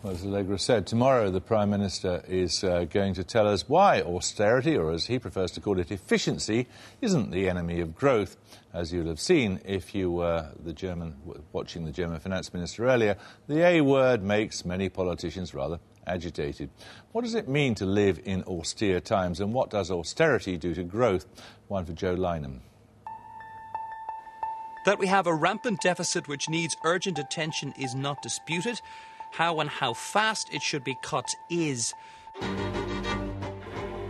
Well, as Allegra said, tomorrow the Prime Minister is going to tell us why austerity, or as he prefers to call it, efficiency, isn't the enemy of growth. As you'll have seen if you were watching the German Finance Minister earlier, the A word makes many politicians rather agitated. What does it mean to live in austere times, and what does austerity do to growth? One for Joe Lynam. That we have a rampant deficit which needs urgent attention is not disputed. How and how fast it should be cut is.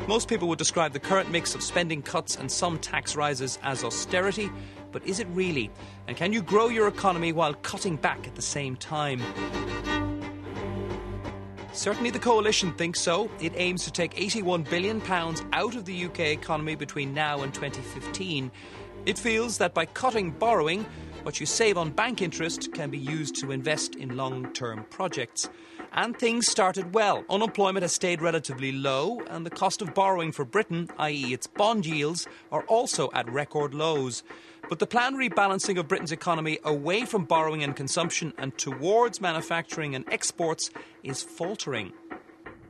Most people would describe the current mix of spending cuts and some tax rises as austerity, but is it really? And can you grow your economy while cutting back at the same time? Certainly the coalition thinks so. It aims to take £81 billion out of the UK economy between now and 2015. It feels that by cutting borrowing, what you save on bank interest can be used to invest in long-term projects. And things started well. Unemployment has stayed relatively low, and the cost of borrowing for Britain, i.e. its bond yields, are also at record lows. But the planned rebalancing of Britain's economy away from borrowing and consumption and towards manufacturing and exports is faltering.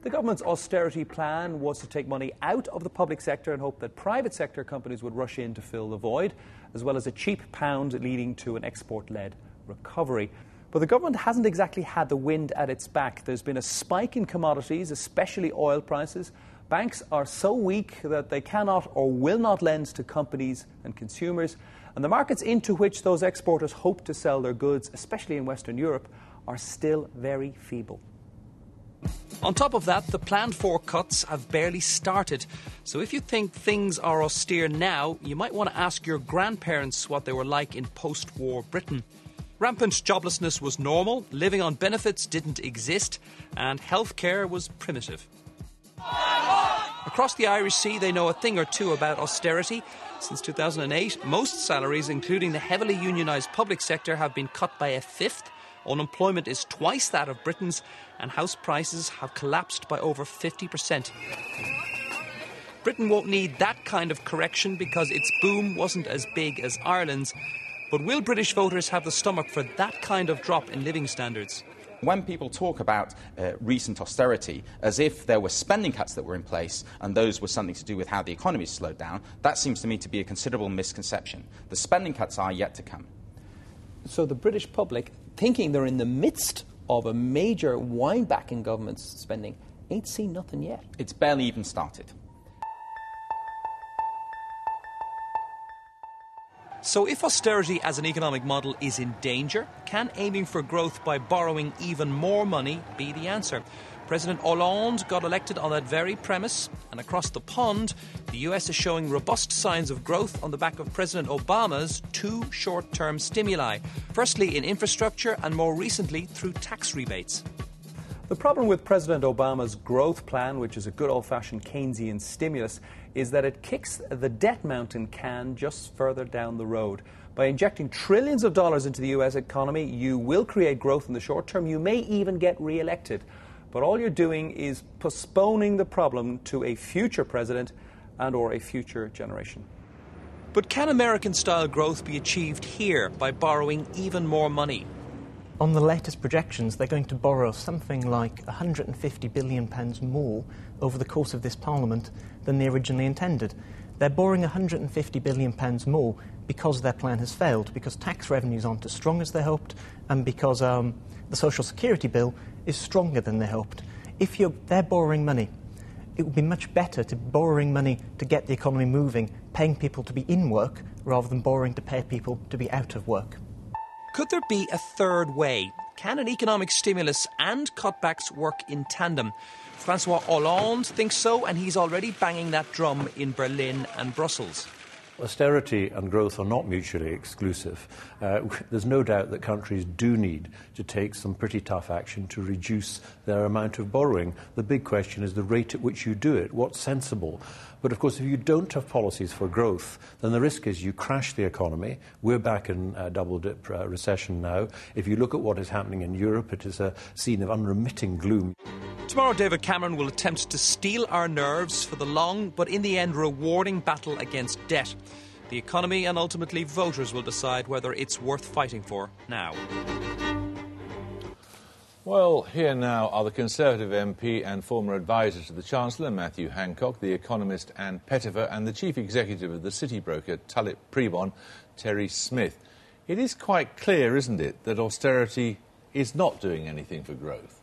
The government's austerity plan was to take money out of the public sector and hope that private sector companies would rush in to fill the void, as well as a cheap pound leading to an export-led recovery. But the government hasn't exactly had the wind at its back. There's been a spike in commodities, especially oil prices. Banks are so weak that they cannot or will not lend to companies and consumers. And the markets into which those exporters hope to sell their goods, especially in Western Europe, are still very feeble. On top of that, the planned for cuts have barely started. So if you think things are austere now, you might want to ask your grandparents what they were like in post-war Britain. Rampant joblessness was normal, living on benefits didn't exist, and healthcare was primitive. Across the Irish Sea, they know a thing or two about austerity. Since 2008, most salaries, including the heavily unionised public sector, have been cut by a fifth. Unemployment is twice that of Britain's, and house prices have collapsed by over 50%. Britain won't need that kind of correction because its boom wasn't as big as Ireland's. But will British voters have the stomach for that kind of drop in living standards? When people talk about recent austerity as if there were spending cuts that were in place and those were something to do with how the economy slowed down, that seems to me to be a considerable misconception. The spending cuts are yet to come. So the British public, thinking they're in the midst of a major wind-back in government spending, ain't seen nothing yet. It's barely even started. So if austerity as an economic model is in danger, can aiming for growth by borrowing even more money be the answer? President Hollande got elected on that very premise, and across the pond, the US is showing robust signs of growth on the back of President Obama's two short-term stimuli. Firstly in infrastructure, and more recently through tax rebates. The problem with President Obama's growth plan, which is a good old-fashioned Keynesian stimulus, is that it kicks the debt mountain can just further down the road. By injecting trillions of dollars into the US economy, you will create growth in the short term. You may even get re-elected. But all you're doing is postponing the problem to a future president and or a future generation. But can American-style growth be achieved here by borrowing even more money? On the latest projections, they're going to borrow something like £150 billion more over the course of this Parliament than they originally intended. They're borrowing £150 billion more because their plan has failed, because tax revenues aren't as strong as they hoped, and because the Social Security bill is stronger than they hoped. If they're borrowing money, it would be much better to be borrowing money to get the economy moving, paying people to be in work, rather than borrowing to pay people to be out of work. Could there be a third way? Can an economic stimulus and cutbacks work in tandem? François Hollande thinks so, and he's already banging that drum in Berlin and Brussels. Austerity and growth are not mutually exclusive. There's no doubt that countries do need to take some pretty tough action to reduce their amount of borrowing. The big question is the rate at which you do it. What's sensible? But of course, if you don't have policies for growth, then the risk is you crash the economy. We're back in double-dip recession now. If you look at what is happening in Europe, it is a scene of unremitting gloom. Tomorrow, David Cameron will attempt to steel our nerves for the long, but in the end rewarding battle against debt. The economy and ultimately voters will decide whether it's worth fighting for now. Well, here now are the Conservative MP and former advisor to the Chancellor, Matthew Hancock, the economist Anne Pettifer, and the chief executive of the city broker Tullett Prebon, Terry Smith. It is quite clear, isn't it, that austerity is not doing anything for growth?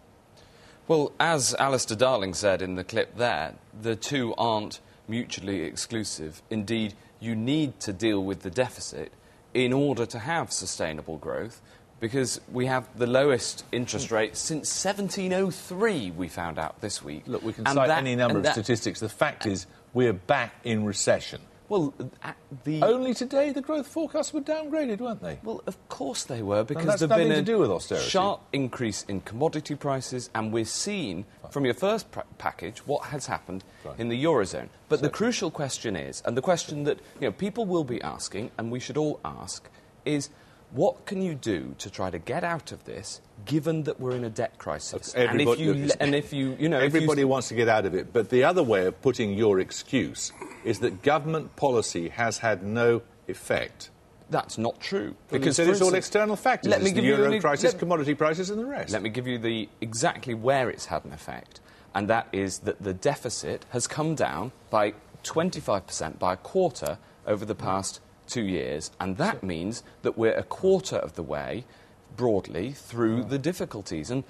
Well, as Alistair Darling said in the clip there, the two aren't mutually exclusive. Indeed, you need to deal with the deficit in order to have sustainable growth, because we have the lowest interest rate since 1703, we found out this week. Look, we can cite any number of statistics. The fact is, we're back in recession. Well, only today the growth forecasts were downgraded, weren't they? Well, of course they were, because that's there's nothing been to do with austerity. Sharp increase in commodity prices, and we're seeing from your first package what has happened in the Eurozone. But the crucial question is, and the question that people will be asking, and we should all ask, is what can you do to try to get out of this, given that we're in a debt crisis? Everybody wants to get out of it, but the other way of putting your excuse is that government policy has had no effect. That's not true. Because it's all external factors. It's the euro crisis, commodity prices and the rest. Let me give you exactly where it's had an effect, and that is that the deficit has come down by 25%, by a quarter, over the past 2 years, and that means that we're a quarter of the way, broadly, through the difficulties. And,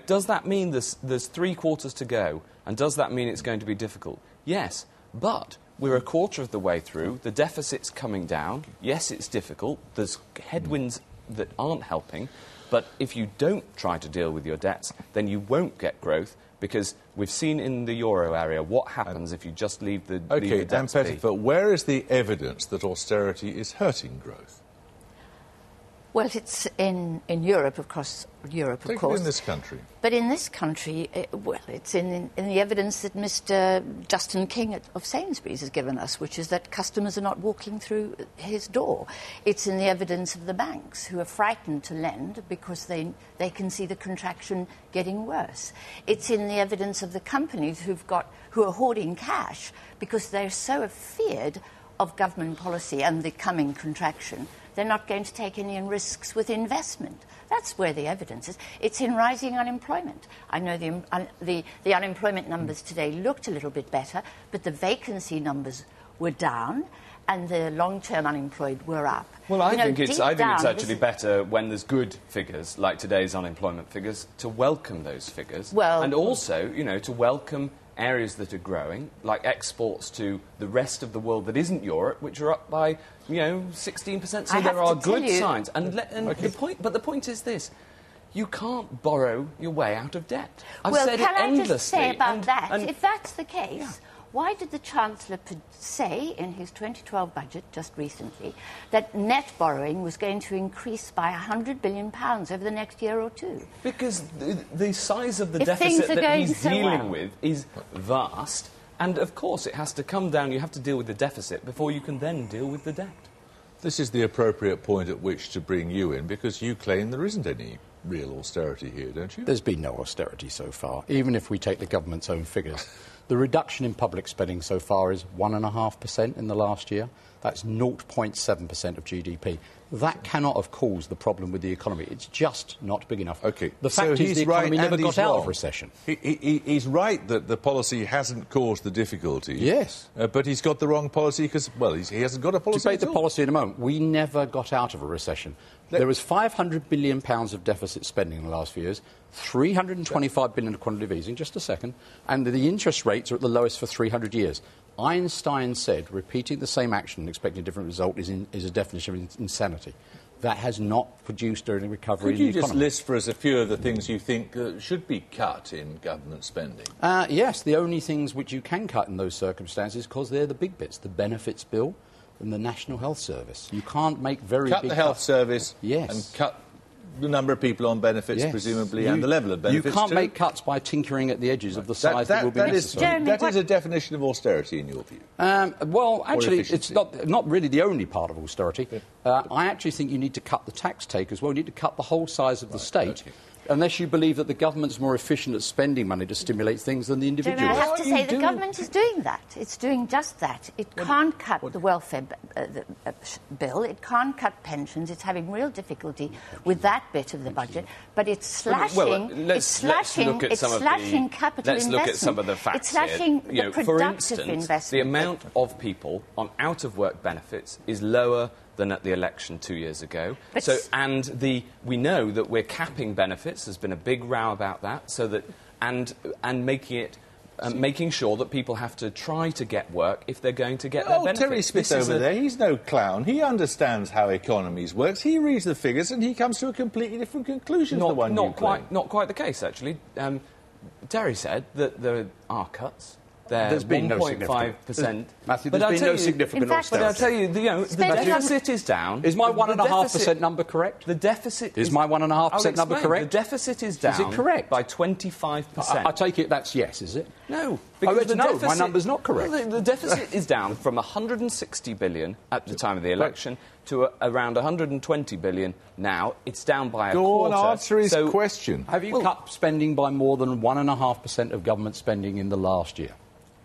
does that mean there's 3 quarters to go, and does that mean it's going to be difficult? Yes, but we're a quarter of the way through, the deficit's coming down, yes, it's difficult, there's headwinds that aren't helping, but if you don't try to deal with your debts, then you won't get growth, because we've seen in the euro area what happens if you just leave the debts be. But where is the evidence that austerity is hurting growth? Well, it's in Europe, of course. In this country. But in this country, it's in the evidence that Mr. Justin King of Sainsbury's has given us, which is that customers are not walking through his door. It's in the evidence of the banks, who are frightened to lend because they can see the contraction getting worse. It's in the evidence of the companies who are hoarding cash because they're so afeared of government policy and the coming contraction. They're not going to take any risks with investment. That's where the evidence is. It's in rising unemployment. I know the unemployment numbers today looked a little bit better, but the vacancy numbers were down and the long-term unemployed were up. Well, I think it's actually better when there's good figures, like today's unemployment figures, to welcome those figures. And also, to welcome areas that are growing, like exports to the rest of the world that isn't Europe, which are up by, 16%. So there are good signs. The point is this: you can't borrow your way out of debt. I've said it endlessly. Can I just say about that? If that's the case, why did the Chancellor say in his 2012 budget just recently that net borrowing was going to increase by £100 billion over the next year or two? Because the size of the deficit that he's dealing with is vast, and of course it has to come down. You have to deal with the deficit before you can then deal with the debt. This is the appropriate point at which to bring you in, because you claim there isn't any real austerity here, don't you? There's been no austerity so far, even if we take the government's own figures. The reduction in public spending so far is 1.5% in the last year. That's 0.7% of GDP. That cannot have caused the problem with the economy. It's just not big enough. OK. The fact is the economy never got out of recession. He's right that the policy hasn't caused the difficulty. Yes. But he's got the wrong policy because, well, he hasn't got a policy Debate at all. the policy in a moment. We never got out of a recession. There was £500 billion of deficit spending in the last few years, £325 billion of quantitative easing, just a second, and the interest rates are at the lowest for 300 years. Einstein said repeating the same action and expecting a different result is a definition of insanity. That has not produced any recovery in the economy. Could you just list for us a few of the things you think should be cut in government spending? Yes, the only things which you can cut in those circumstances, because they're the big bits, the benefits bill and the National Health Service. You can't make very big cuts. Cut the health service and cut the number of people on benefits, presumably, and the level of benefits. You can't too. make cuts by tinkering at the edges of the size that will be necessary. That is a definition of austerity, in your view. Well, actually, it's not really the only part of austerity. I actually think you need to cut the tax take as well. You need to cut the whole size of the state. Unless you believe that the government's more efficient at spending money to stimulate things than the individual. I have to say the government is doing that. It's doing just that. It can't cut the welfare bill. It can't cut pensions. It's having real difficulty with that bit of the budget. But it's slashing. It's slashing capital investment. Let's look at some of the facts. It's slashing the productive for instance, investment. the amount of people on out-of-work benefits is lower than at the election 2 years ago. We know that we're capping benefits. There's been a big row about that. So that and making sure that people have to try to get work if they're going to get their benefits. Terry Smith over there, he's no clown. He understands how economies works. He reads the figures and he comes to a completely different conclusion to the one you claim. Not quite the case, actually. Terry said that there are cuts. There's been no 1.5%. Matthew, there's been no significant austerity. But I'll tell you, the deficit is down. Is my 1.5% number correct? The deficit is my 1.5% number correct? The deficit is down. Is it correct? By 25%. I take it that's yes, is it? No, because my number's not correct. Well, the deficit is down from 160 billion at the time of the election to around 120 billion now. It's down by a quarter. Go on, answer his question. Have you cut spending by more than 1.5% of government spending in the last year?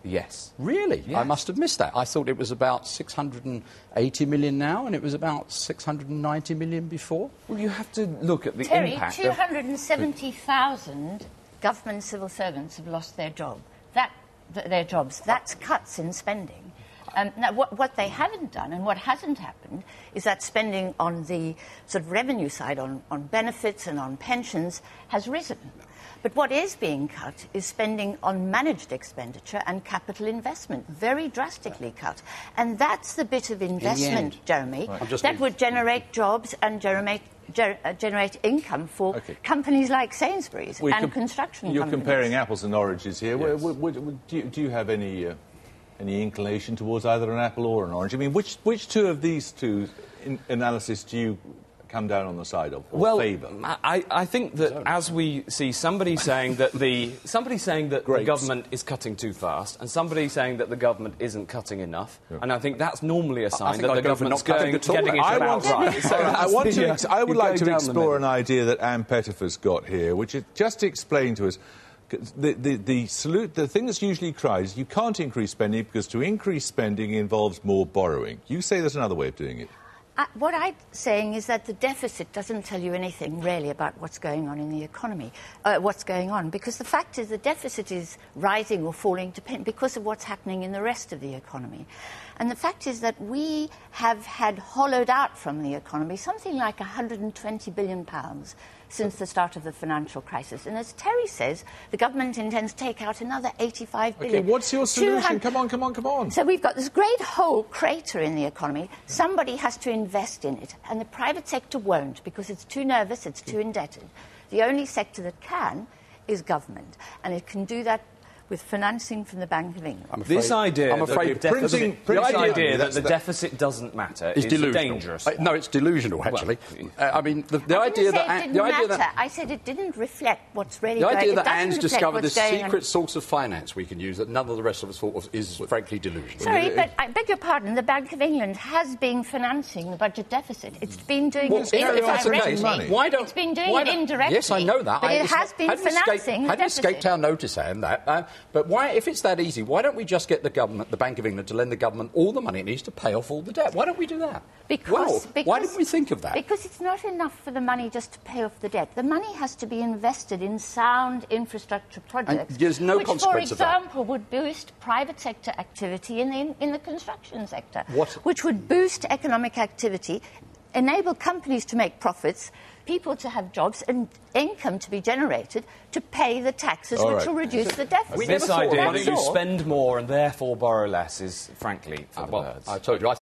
Yes. Really? Yes. I must have missed that. I thought it was about 680 million now, and it was about 690 million before. Well, you have to look at the impact. 270,000 government civil servants have lost their jobs. That's cuts in spending. Now, what they haven't done and what hasn't happened is that spending on the sort of revenue side, on benefits and on pensions, has risen. But what is being cut is spending on managed expenditure and capital investment, very drastically cut. And that's the bit of investment, Jeremy, that would generate jobs and generate income for companies like Sainsbury's and construction companies. You're comparing apples and oranges here. Yes. Do you have any inclination towards either an apple or an orange? I mean, which two of these two analysis do you come down on the side of, or favour? I think that as we see somebody saying that the government is cutting too fast, and somebody saying that the government isn't cutting enough, and I think that's normally a sign that the government's getting it about right. I would like to explore an idea that Anne Pettifer's got here, which is just to explain to us. The thing that's usually cried is you can't increase spending because to increase spending involves more borrowing. You say there's another way of doing it. What I'm saying is that the deficit doesn't tell you anything really about what's going on in the economy, because the fact is the deficit is rising or falling because of what's happening in the rest of the economy. And the fact is that we have had hollowed out from the economy something like £120 billion since the start of the financial crisis. And as Terry says, the government intends to take out another £85 billion. OK, what's your solution? Come on. So we've got this great hole, crater in the economy. Somebody has to invest in it, and the private sector won't because it's too nervous, it's too indebted. The only sector that can is government, and it can do that with financing from the Bank of England. This idea that the deficit doesn't matter is dangerous. No, it's delusional, actually. I mean, the idea that I said it didn't reflect what's really going on. The idea that Anne's discovered this secret source of finance we can use that none of the rest of us thought of is frankly delusional. Sorry, but I beg your pardon, the Bank of England has been financing the budget deficit. It's been doing it indirectly. It's been doing it indirectly. Yes, I know that. But it has been financing the deficit. Hadn't escaped our notice, Anne, that. But why, if it's that easy, why don't we just get the Bank of England, to lend the government all the money it needs to pay off all the debt? Why don't we do that? Because why didn't we think of that? Because it's not enough for the money just to pay off the debt. The money has to be invested in sound infrastructure projects, and there's no consequence of that. For example, would boost private sector activity in the construction sector, which would boost economic activity, enable companies to make profits, people to have jobs and income to be generated to pay the taxes, which will reduce the deficit. This idea that you spend more and therefore borrow less is, frankly, for the birds. I told you.